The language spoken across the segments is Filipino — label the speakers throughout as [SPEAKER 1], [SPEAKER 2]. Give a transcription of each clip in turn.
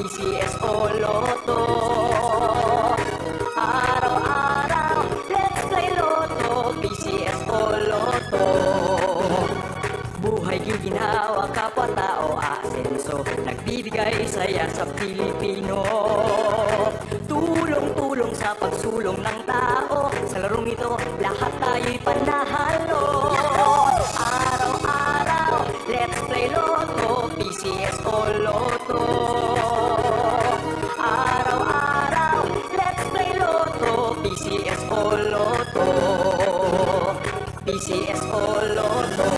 [SPEAKER 1] PCS o Lotto. Araw-araw, let's play Lotto, PCS o Lotto. Buhay ginhawa, kapwa-tao, asenso, nagbibigay saya sa Pilipino. Tulong-tulong sa pagsulong ng tao, sa larong ito, lahat tayo'y panahalo. Araw-araw, let's play Lotto, PCS o Lotto. Araw-araw, let's play Lotto, PCS o Lotto. PCS o Lotto.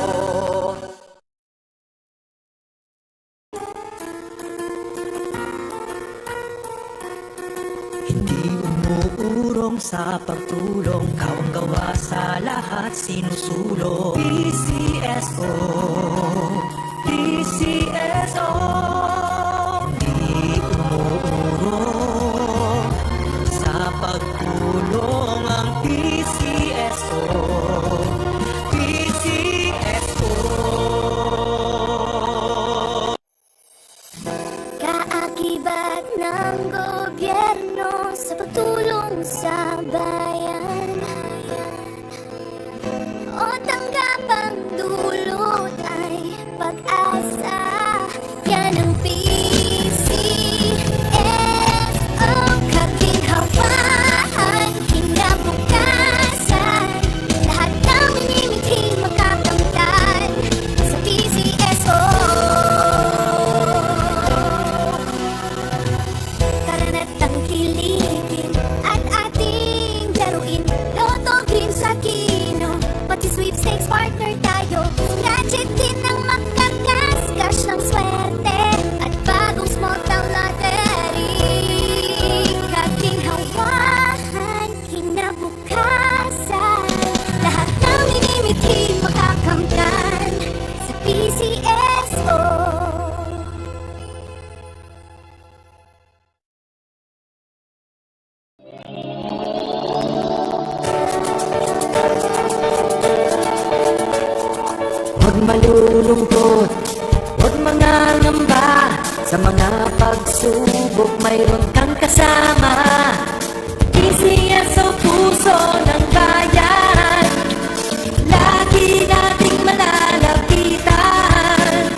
[SPEAKER 1] Hindi umuurong sa pagtulong, kawang gawa sa lahat sinusulong. PCSO, PCSO. Hindi umuurong sa pagtulong ang PCSO, PCSO.
[SPEAKER 2] Kaakibat ng gobyerno sa pagtulong sa bayan, o tanggapang dulot ay pag-asa. Yan ang PCSO, kaginhawaan, kinabukasan. Lahat ng minimiting makakamtan sa PCSO. Karanatang kiligin at ating laruin, Lotto, Green sa Kino, pati sweepstakes partner tayo. Gadget din ang makakas-cash ng swerte at bagong small town lottery. Kaginhawahan, kinabukasan, lahat ng minimiting makakamtan sa PCSO.
[SPEAKER 1] Huwag malulungkot, huwag mangangamba, sa mga pagsubok mayroon kang kasama. PCS o puso ng bayan, lagi nating malalapitan.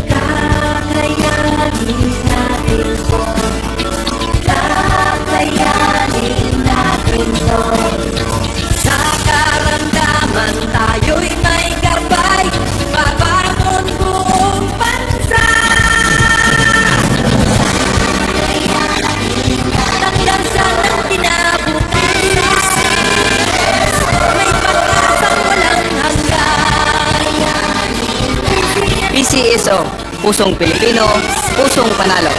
[SPEAKER 1] Kakayanin natin to, kakayanin natin to. Sa karamdaman tayo'y may gabay, mabangon buong bansa. Tagdasan ng kinabukasan, may pag-asang walang hanggan. PCSO, pusong Pilipino, pusong panalo.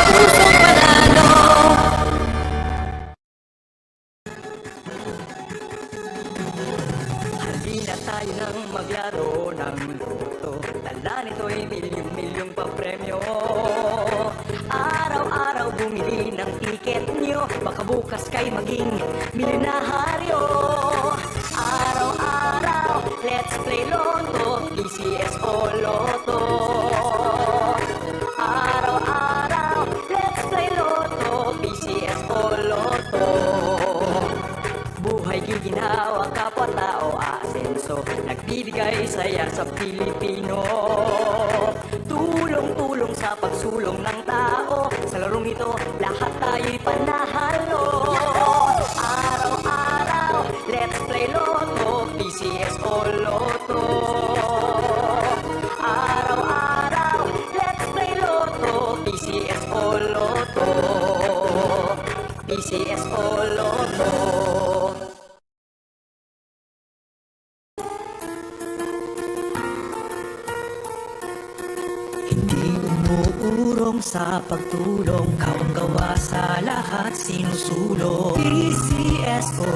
[SPEAKER 1] Pusong panalo. Halina tayo nang maglaro ng Lotto, dala nito'y milyong-milyong papremyo. Araw-araw bumili ng tiket nyo, baka bukas kay maging milyonaryo. Araw-araw, let's play Lotto, PCS o Lotto. Araw-araw, let's play Lotto, PCS o Lotto. Buhay ginhawa, kapwa-tao, asenso, nagbibigay saya sa Pilipino. Tulong-tulong sa pagsulong ng tao, sa larong ito, lahat tayo'y panahalo. Araw-araw, let's play Lotto, PCS o Lotto. Araw-araw, let's play Lotto, PCS o Lotto. PCS o Lotto. Hindi umuurong sa pagtulong, kawang gawa sa lahat sinusulong. PCSO,